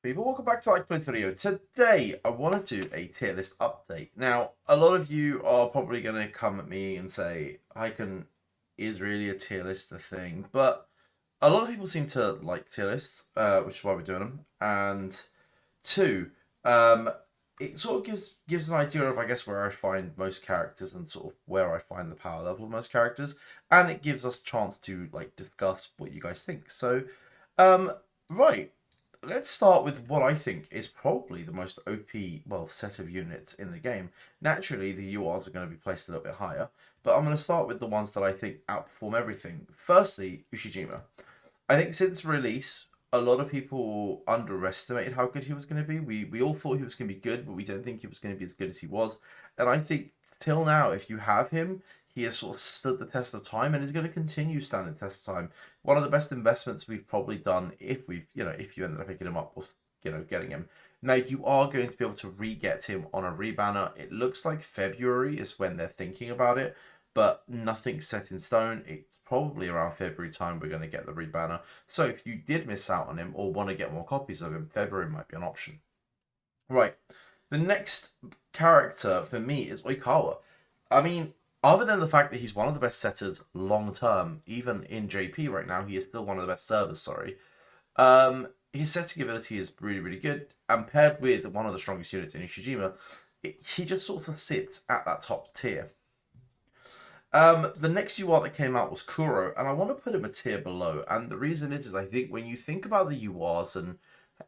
People, welcome back to this video. Today, I want to do a tier list update. Now, a lot of you are probably going to come at me and say, is really a tier list a thing? But a lot of people seem to like tier lists, which is why we're doing them. And two, it sort of gives an idea of, I guess, where I find most characters and sort of where I find the power level of most characters. And it gives us a chance to, discuss what you guys think. So, right. Let's start with what I think is probably the most OP, set of units in the game. Naturally, the URs are going to be placed a little bit higher, but I'm going to start with the ones that I think outperform everything. Firstly, Ushijima. I think since release, a lot of people underestimated how good he was going to be. We all thought he was going to be good, but we didn't think he was going to be as good as he was. And I think till now, if you have him, he has sort of stood the test of time and is going to continue standing the test of time. One of the best investments we've probably done if if you ended up picking him up or getting him. Now you are going to be able to re-get him on a rebanner. It looks like February is when they're thinking about it, but nothing's set in stone. It's probably around February time we're going to get the rebanner. So if you did miss out on him or want to get more copies of him, February might be an option. Right. The next character for me is Oikawa. I mean, other than the fact that he's one of the best setters long term, even in JP right now, he is still one of the best servers, sorry. His setting ability is really, really good. And paired with one of the strongest units in Ishijima, he just sort of sits at that top tier. The next UR that came out was Kuro, and I want to put him a tier below. And the reason is I think when you think about the URs and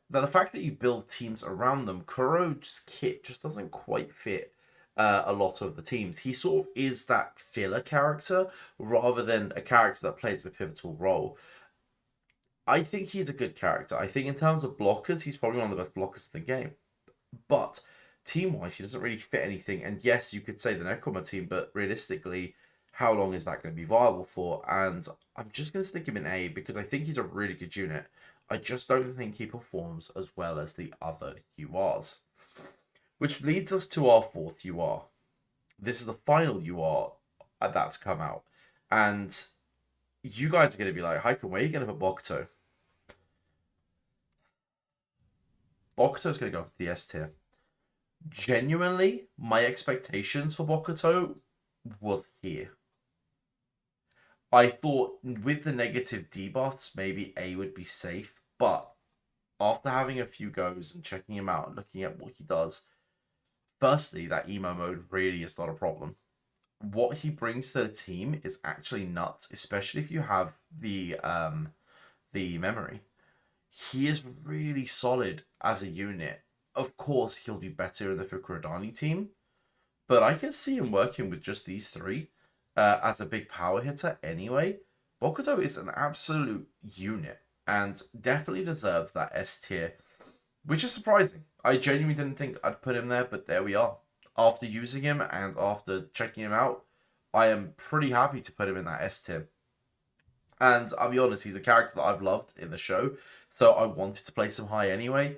the fact that you build teams around them, Kuro's kit just doesn't quite fit a lot of the teams. He sort of is that filler character rather than a character that plays a pivotal role. I think he's a good character. I think in terms of blockers, he's probably one of the best blockers in the game. But team-wise, he doesn't really fit anything. And yes, you could say the Necroma team, but realistically, how long is that going to be viable for? And I'm just going to stick him in A because I think he's a really good unit. I just don't think he performs as well as the other URs. Which leads us to our fourth UR. This is the final UR that's come out. And you guys are going to be like, Haikyu, where are you going to put Bokuto? Bokuto's going to go to the S tier. Genuinely, my expectations for Bokuto was here. I thought with the negative debuffs, maybe A would be safe, but after having a few goes and checking him out and looking at what he does, firstly, that emo mode really is not a problem. What he brings to the team is actually nuts, especially if you have the memory. He is really solid as a unit. Of course, he'll do better in the Fukurodani team, but I can see him working with just these three as a big power hitter anyway. Bokuto is an absolute unit and definitely deserves that S tier, which is surprising. I genuinely didn't think I'd put him there, but there we are. After using him and after checking him out, I am pretty happy to put him in that S tier. And I'll be honest, he's a character that I've loved in the show, so I wanted to place him high anyway,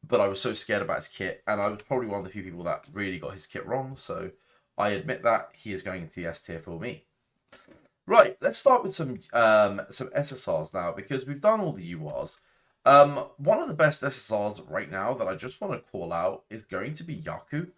but I was so scared about his kit, and I was probably one of the few people that really got his kit wrong, so I admit that he is going into the S tier for me. Right, let's start with some SSRs now, because we've done all the URs. One of the best SSRs right now that I just want to call out is going to be Yaku.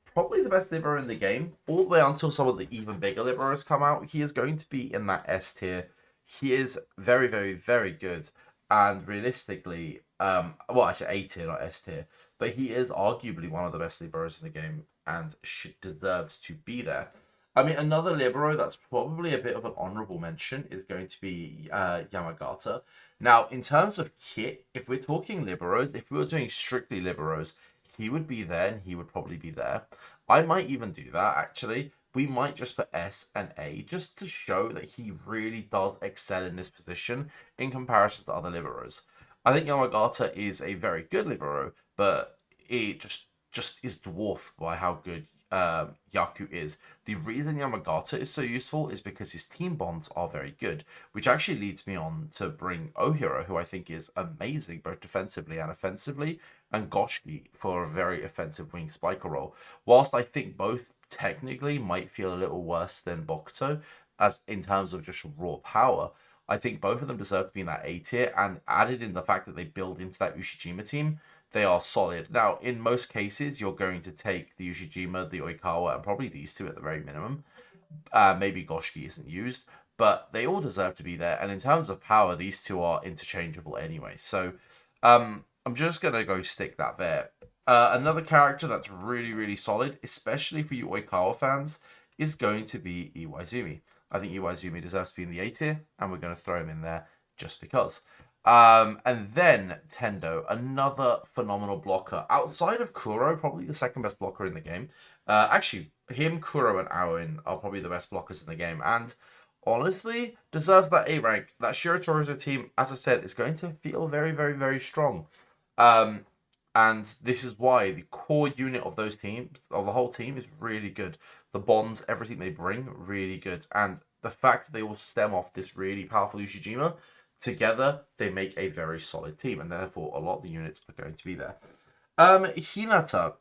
Probably the best libero in the game, all the way until some of the even bigger liberos come out. He is going to be in that S tier. He is very, very, very good. And realistically, I say A tier, not S tier, but he is arguably one of the best liberos in the game and deserves to be there. I mean, another libero that's probably a bit of an honorable mention is going to be Yamagata. Now, in terms of kit, if we're talking liberos, if we were doing strictly liberos, he would be there and he would probably be there. I might even do that, actually. We might just put S and A just to show that he really does excel in this position in comparison to other liberos. I think Yamagata is a very good libero, but it just is dwarfed by how good Yaku is. The reason Yamagata is so useful is because his team bonds are very good, which actually leads me on to bring Ohiro, who I think is amazing both defensively and offensively, and Goshki for a very offensive wing spiker role. Whilst I think both technically might feel a little worse than Bokuto, as in terms of just raw power, I think both of them deserve to be in that A tier, and added in the fact that they build into that Ushijima team, they are solid. Now, in most cases, you're going to take the Ushijima, the Oikawa, and probably these two at the very minimum. Maybe Goshiki isn't used, but they all deserve to be there. And in terms of power, these two are interchangeable anyway. So I'm just going to go stick that there. Another character that's really, really solid, especially for you Oikawa fans, is going to be Iwaizumi. I think Iwaizumi deserves to be in the A tier, and we're going to throw him in there just because. And then Tendo, another phenomenal blocker. Outside of Kuro, probably the second best blocker in the game. Actually, him, Kuro, and Aoin are probably the best blockers in the game. And honestly, deserves that A rank. That Shiratorizo team, as I said, is going to feel very, very, very strong. And this is why the core unit of those teams, of the whole team, is really good. The bonds, everything they bring, really good. And the fact that they all stem off this really powerful Ushijima, together, they make a very solid team. And therefore, a lot of the units are going to be there. Hinata.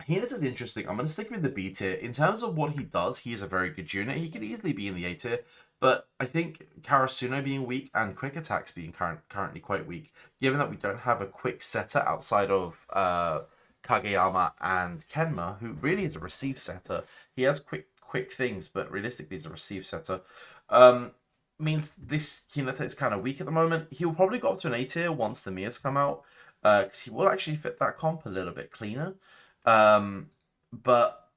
Hinata's interesting. I'm going to stick with the B tier. In terms of what he does, he is a very good unit. He could easily be in the A tier. But I think Karasuno being weak and quick attacks being currently quite weak, given that we don't have a quick setter outside of Kageyama and Kenma, who really is a receive setter. He has quick things, but realistically is a receive setter. Means this Hinata is kind of weak at the moment. He'll probably go up to an A tier once the Mias come out, because he will actually fit that comp a little bit cleaner. But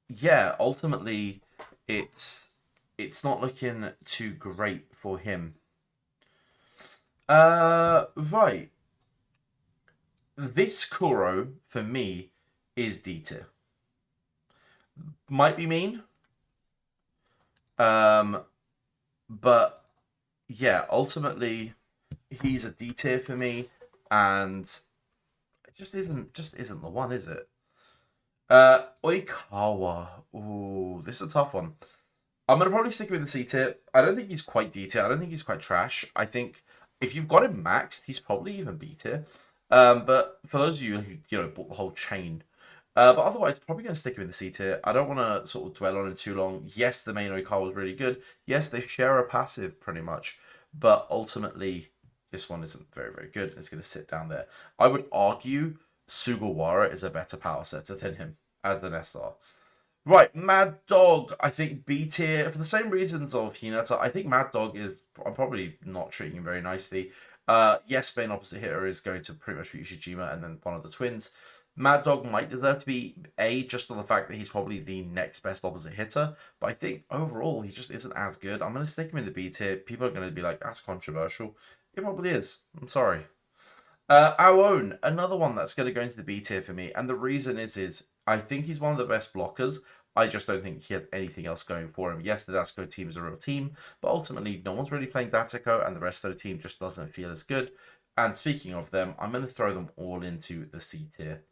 yeah, ultimately, it's not looking too great for him. Right. This Kuro, for me, is D tier. Might be mean. But yeah, ultimately, he's a D tier for me, and it just isn't the one, is it? Oikawa. Ooh, this is a tough one. I'm going to probably stick with the C tier. I don't think he's quite D tier. I don't think he's quite trash. I think if you've got him maxed, he's probably even B tier. But for those of you who, bought the whole chain. But otherwise, probably going to stick him in the C tier. I don't want to sort of dwell on it too long. Yes, the main Oikawa was really good. Yes, they share a passive pretty much. But ultimately, this one isn't very, very good. It's going to sit down there. I would argue Sugawara is a better power setter than him as an SR. Right, Mad Dog, I think B tier, for the same reasons of Hinata. I think Mad Dog is, I'm probably not treating him very nicely. Yes, main opposite hitter is going to pretty much be Ushijima and then one of the twins. Mad Dog might deserve to be A, just on the fact that he's probably the next best opposite hitter. But I think overall, he just isn't as good. I'm going to stick him in the B tier. People are going to be like, that's controversial. It probably is. I'm sorry. Our own, another one that's going to go into the B tier for me. And the reason is I think he's one of the best blockers. I just don't think he has anything else going for him. Yes, the Datsuko team is a real team, but ultimately no one's really playing Datsuko, and the rest of the team just doesn't feel as good. And speaking of them, I'm going to throw them all into the C tier.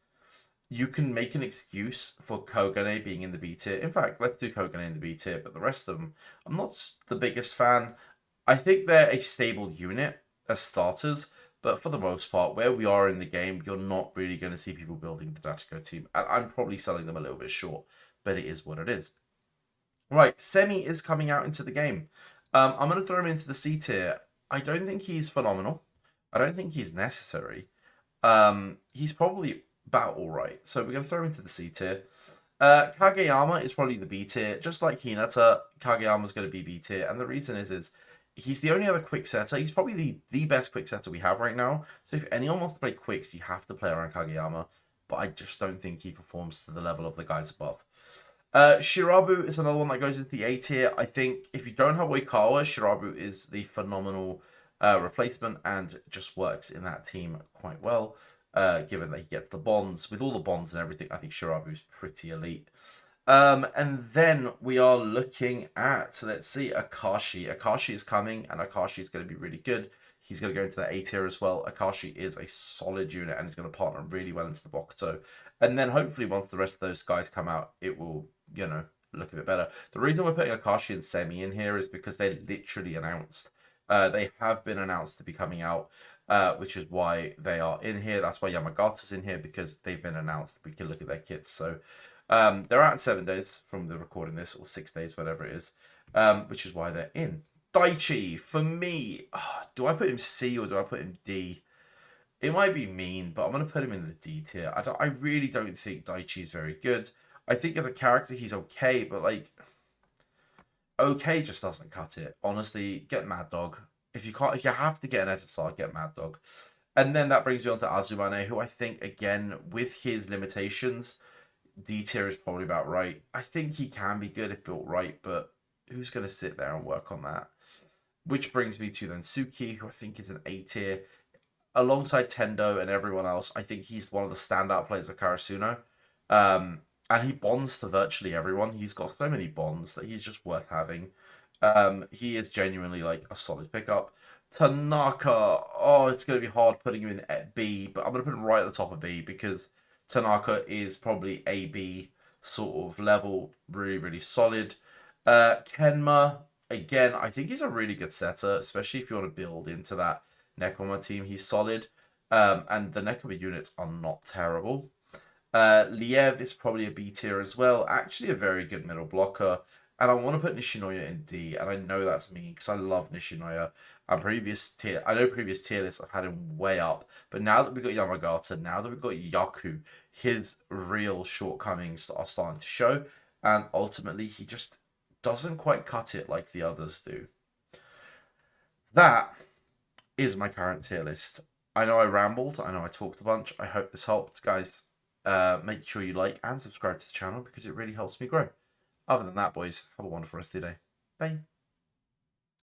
You can make an excuse for Kogane being in the B tier. In fact, let's do Kogane in the B tier, but the rest of them, I'm not the biggest fan. I think they're a stable unit as starters, but for the most part, where we are in the game, you're not really going to see people building the Datsuko team. And I'm probably selling them a little bit short, but it is what it is. Right, Semi is coming out into the game. I'm going to throw him into the C tier. I don't think he's phenomenal. I don't think he's necessary. He's probably about all right. So we're going to throw him into the C tier. Kageyama is probably the B tier. Just like Hinata, Kageyama's going to be B tier. And the reason is he's the only other quick setter. He's probably the best quick setter we have right now. So if anyone wants to play quicks, you have to play around Kageyama. But I just don't think he performs to the level of the guys above. Shirabu is another one that goes into the A tier. I think if you don't have Oikawa, Shirabu is the phenomenal replacement and just works in that team quite well. Given that he gets the bonds. With all the bonds and everything, I think Shirabu's pretty elite. And then we are looking at, let's see, Akashi. Akashi is coming, and Akashi is going to be really good. He's going to go into the A tier as well. Akashi is a solid unit, and he's going to partner really well into the Bokuto. And then hopefully once the rest of those guys come out, it will, look a bit better. The reason we're putting Akashi and Semi in here is because they literally announced. They have been announced to be coming out. Which is why they are in here. That's why Yamagata's in here, because they've been announced. We can look at their kits. So they're out in 7 days from the recording this, or 6 days, whatever it is, which is why they're in. Daichi, for me, do I put him C or do I put him D? It might be mean, but I'm going to put him in the D tier. I really don't think Daichi is very good. I think as a character, he's okay, but like, okay just doesn't cut it. Honestly, get Mad Dog. If you can't, if you have to get an SSR, get Mad Dog. And then that brings me on to Azumane, who I think, again, with his limitations, D tier is probably about right. I think he can be good if built right, but who's going to sit there and work on that? Which brings me to then Suki, who I think is an A tier. Alongside Tendo and everyone else, I think he's one of the standout players of Karasuno. And he bonds to virtually everyone. He's got so many bonds that he's just worth having. He is genuinely like a solid pickup. Tanaka, oh, it's going to be hard putting him in at B, but I'm going to put him right at the top of B because Tanaka is probably A B sort of level, really, really solid. Kenma, again, I think he's a really good setter, especially if you want to build into that Nekoma team. He's solid, and the Nekoma units are not terrible. Liev is probably a B tier as well. Actually, a very good middle blocker. And I want to put Nishinoya in D, and I know that's me because I love Nishinoya. And I know previous tier lists I've had him way up, but now that we've got Yamagata, now that we've got Yaku, his real shortcomings are starting to show, and ultimately he just doesn't quite cut it like the others do. That is my current tier list. I know I rambled, I know I talked a bunch. I hope this helped, guys. Make sure you like and subscribe to the channel because it really helps me grow. Other than that, boys, have a wonderful rest of your day. Bye.